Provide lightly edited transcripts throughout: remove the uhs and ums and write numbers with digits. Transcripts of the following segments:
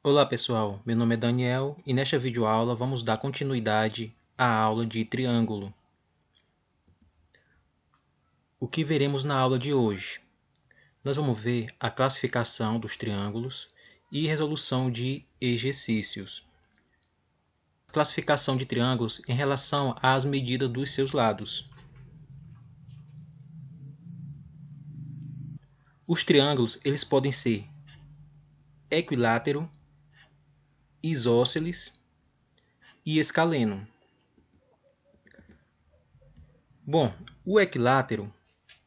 Olá pessoal, meu nome é Daniel e nesta videoaula vamos dar continuidade à aula de triângulo. O que veremos na aula de hoje? Nós vamos ver a classificação dos triângulos e resolução de exercícios. Classificação de triângulos em relação às medidas dos seus lados. Os triângulos eles podem ser equilátero, isósceles e escaleno. Bom, o equilátero,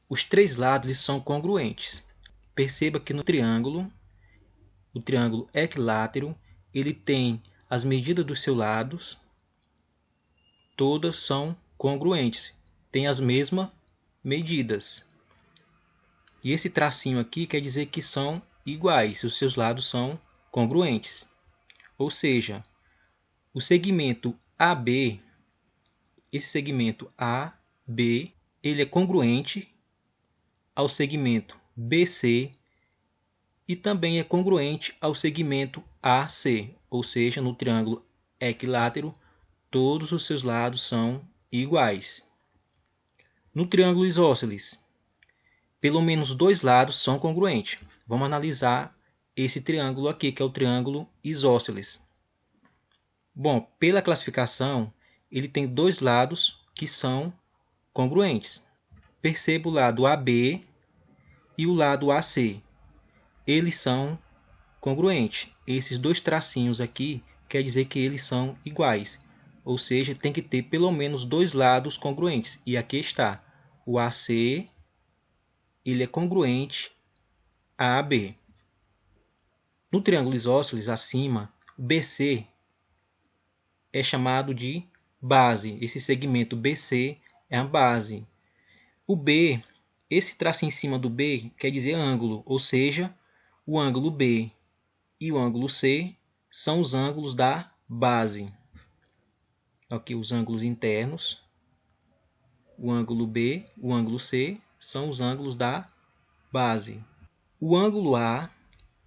os três lados eles são congruentes. Perceba que no triângulo, o triângulo equilátero, ele tem as medidas dos seus lados, todas são congruentes, tem as mesmas medidas. E esse tracinho aqui quer dizer que são iguais, os seus lados são congruentes. Ou seja, o segmento AB, esse segmento AB, ele é congruente ao segmento BC e também é congruente ao segmento AC, ou seja, no triângulo equilátero, todos os seus lados são iguais. No triângulo isósceles, pelo menos dois lados são congruentes. Vamos analisar esse triângulo aqui, que é o triângulo isósceles. Bom, pela classificação, ele tem dois lados que são congruentes. Perceba o lado AB e o lado AC. Eles são congruentes. Esses dois tracinhos aqui quer dizer que eles são iguais. Ou seja, tem que ter pelo menos dois lados congruentes. E aqui está. O AC ele é congruente a AB. No triângulo isósceles acima, o BC é chamado de base. Esse segmento BC é a base. O B, esse traço em cima do B quer dizer ângulo, ou seja, o ângulo B e o ângulo C são os ângulos da base. Aqui os ângulos internos. O ângulo B, o ângulo C são os ângulos da base. O ângulo A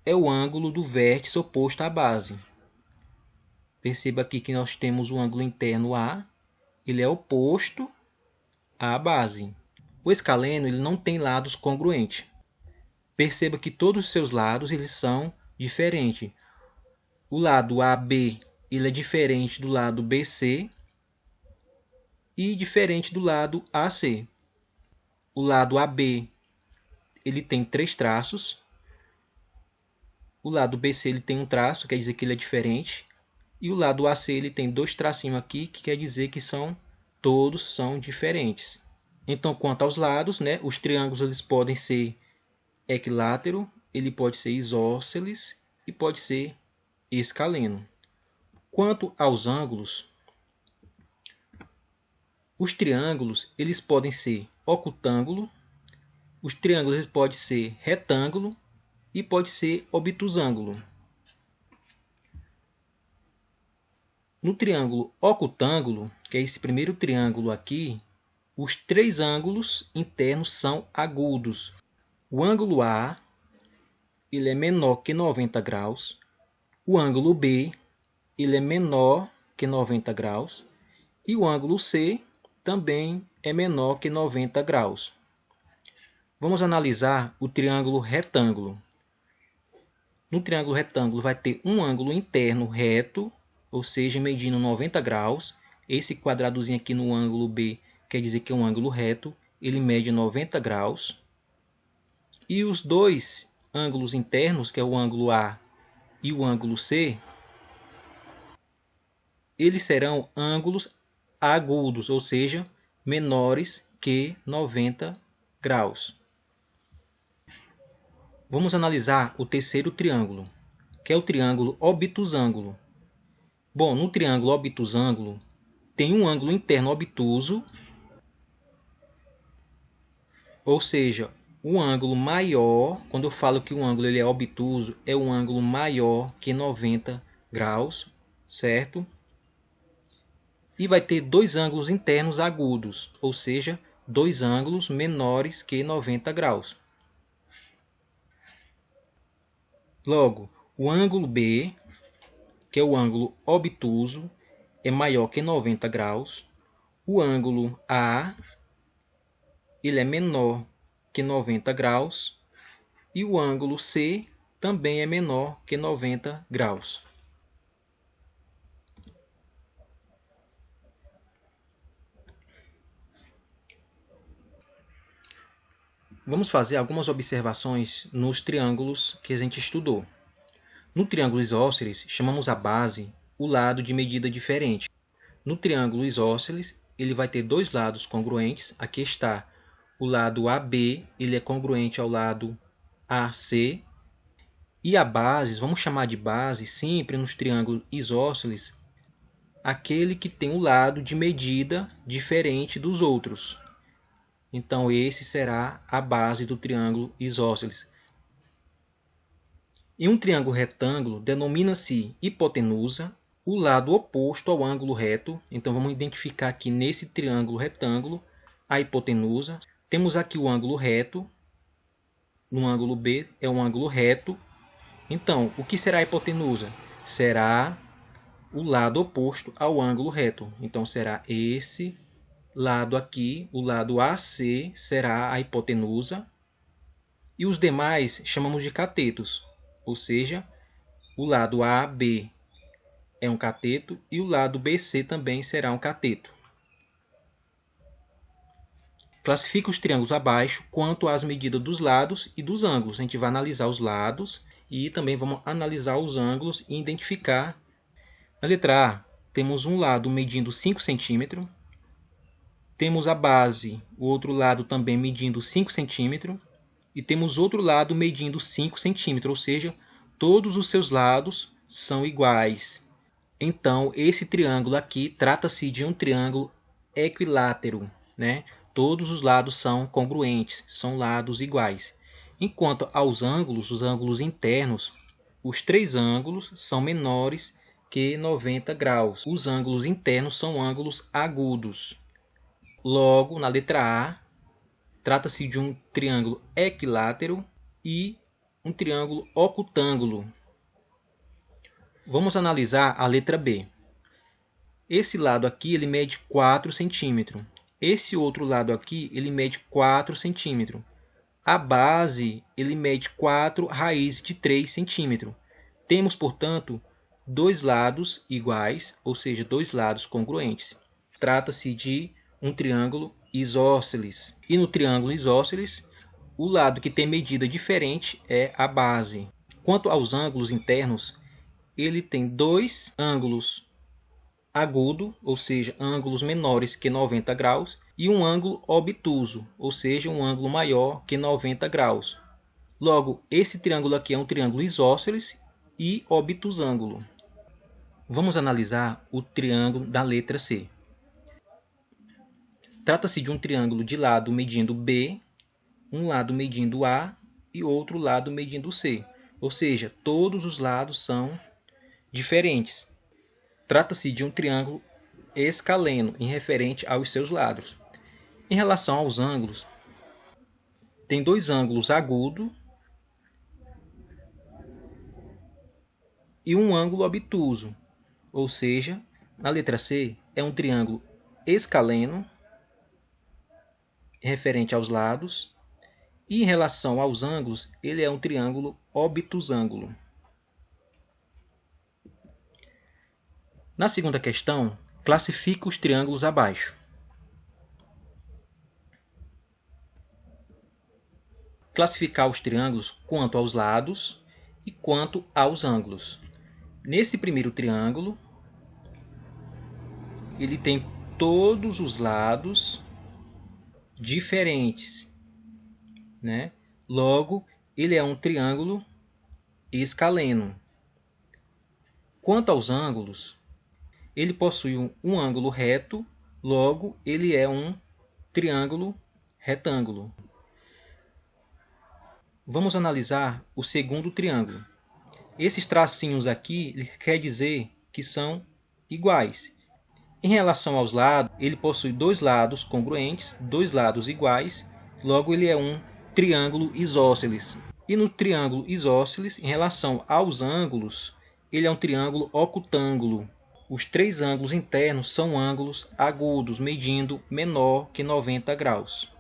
é o ângulo do vértice oposto à base. Perceba aqui que nós temos o ângulo interno A, ele é oposto à base. O escaleno ele não tem lados congruentes. Perceba que todos os seus lados eles são diferentes. O lado AB ele é diferente do lado BC e diferente do lado AC. O lado AB ele tem três traços. O lado BC ele tem um traço, quer dizer que ele é diferente. E o lado AC ele tem dois tracinhos aqui, que quer dizer que todos são diferentes. Então, quanto aos lados, né, os triângulos eles podem ser equilátero, ele pode ser isósceles e pode ser escaleno. Quanto aos ângulos, os triângulos eles podem ser ocutângulo, os triângulos eles podem ser retângulo e pode ser obtusângulo. No triângulo ocutângulo, que é esse primeiro triângulo aqui, os três ângulos internos são agudos. O ângulo A ele é menor que 90 graus. O ângulo B ele é menor que 90 graus. E o ângulo C também é menor que 90 graus. Vamos analisar o triângulo retângulo. No triângulo retângulo vai ter um ângulo interno reto, ou seja, medindo 90 graus. Esse quadradozinho aqui no ângulo B quer dizer que é um ângulo reto, ele mede 90 graus. E os dois ângulos internos, que é o ângulo A e o ângulo C, eles serão ângulos agudos, ou seja, menores que 90 graus. Vamos analisar o terceiro triângulo, que é o triângulo obtusângulo. Bom, no triângulo obtusângulo, tem um ângulo interno obtuso, ou seja, o ângulo maior, quando eu falo que o ângulo ele é obtuso, é um ângulo maior que 90 graus, certo? E vai ter dois ângulos internos agudos, ou seja, dois ângulos menores que 90 graus. Logo, o ângulo B que é o ângulo obtuso, é maior que 90 graus. O ângulo A, ele é menor que 90 graus. E o ângulo C também é menor que 90 graus. Vamos fazer algumas observações nos triângulos que a gente estudou. No triângulo isósceles, chamamos a base o lado de medida diferente. No triângulo isósceles, ele vai ter dois lados congruentes. Aqui está o lado AB, ele é congruente ao lado AC. E a base, vamos chamar de base sempre nos triângulos isósceles, aquele que tem um lado de medida diferente dos outros. Então, esse será a base do triângulo isósceles. Em um triângulo retângulo, denomina-se hipotenusa o lado oposto ao ângulo reto. Então, vamos identificar aqui nesse triângulo retângulo a hipotenusa. Temos aqui o ângulo reto. No ângulo B é um ângulo reto. Então, o que será a hipotenusa? Será o lado oposto ao ângulo reto. Então, será esse lado aqui, o lado AC será a hipotenusa. E os demais chamamos de catetos, ou seja, o lado AB é um cateto e o lado BC também será um cateto. Classifica os triângulos abaixo quanto às medidas dos lados e dos ângulos. A gente vai analisar os lados e também vamos analisar os ângulos e identificar. Na letra A, temos um lado medindo 5 centímetros. Temos a base, o outro lado também medindo 5 centímetros. E temos outro lado medindo 5 centímetros, ou seja, todos os seus lados são iguais. Então, esse triângulo aqui trata-se de um triângulo equilátero, né? Todos os lados são congruentes, são lados iguais. Enquanto aos ângulos, os ângulos internos, os três ângulos são menores que 90 graus. Os ângulos internos são ângulos agudos. Logo, na letra A, trata-se de um triângulo equilátero e um triângulo ocutângulo. Vamos analisar a letra B. Esse lado aqui ele mede 4 centímetros. Esse outro lado aqui ele mede 4 centímetros. A base ele mede 4 raízes de 3 centímetros. Temos, portanto, dois lados iguais, ou seja, dois lados congruentes. Trata-se de um triângulo isósceles. E no triângulo isósceles, o lado que tem medida diferente é a base. Quanto aos ângulos internos, ele tem dois ângulos agudos, ou seja, ângulos menores que 90 graus, e um ângulo obtuso, ou seja, um ângulo maior que 90 graus. Logo, esse triângulo aqui é um triângulo isósceles e obtusângulo. Vamos analisar o triângulo da letra C. Trata-se de um triângulo de lado medindo B, um lado medindo A e outro lado medindo C. Ou seja, todos os lados são diferentes. Trata-se de um triângulo escaleno, em referente aos seus lados. Em relação aos ângulos, tem dois ângulos agudos e um ângulo obtuso. Ou seja, na letra C é um triângulo escaleno, referente aos lados, e em relação aos ângulos, ele é um triângulo obtusângulo. Na segunda questão, classifica os triângulos abaixo. Classificar os triângulos quanto aos lados e quanto aos ângulos. Nesse primeiro triângulo, ele tem todos os lados diferentes, né? Logo, ele é um triângulo escaleno. Quanto aos ângulos, ele possui um ângulo reto, logo ele é um triângulo retângulo. Vamos analisar o segundo triângulo. Esses tracinhos aqui quer dizer que são iguais. Em relação aos lados, ele possui dois lados congruentes, dois lados iguais, logo ele é um triângulo isósceles. E no triângulo isósceles, em relação aos ângulos, ele é um triângulo ocutângulo. Os três ângulos internos são ângulos agudos, medindo menor que 90 graus.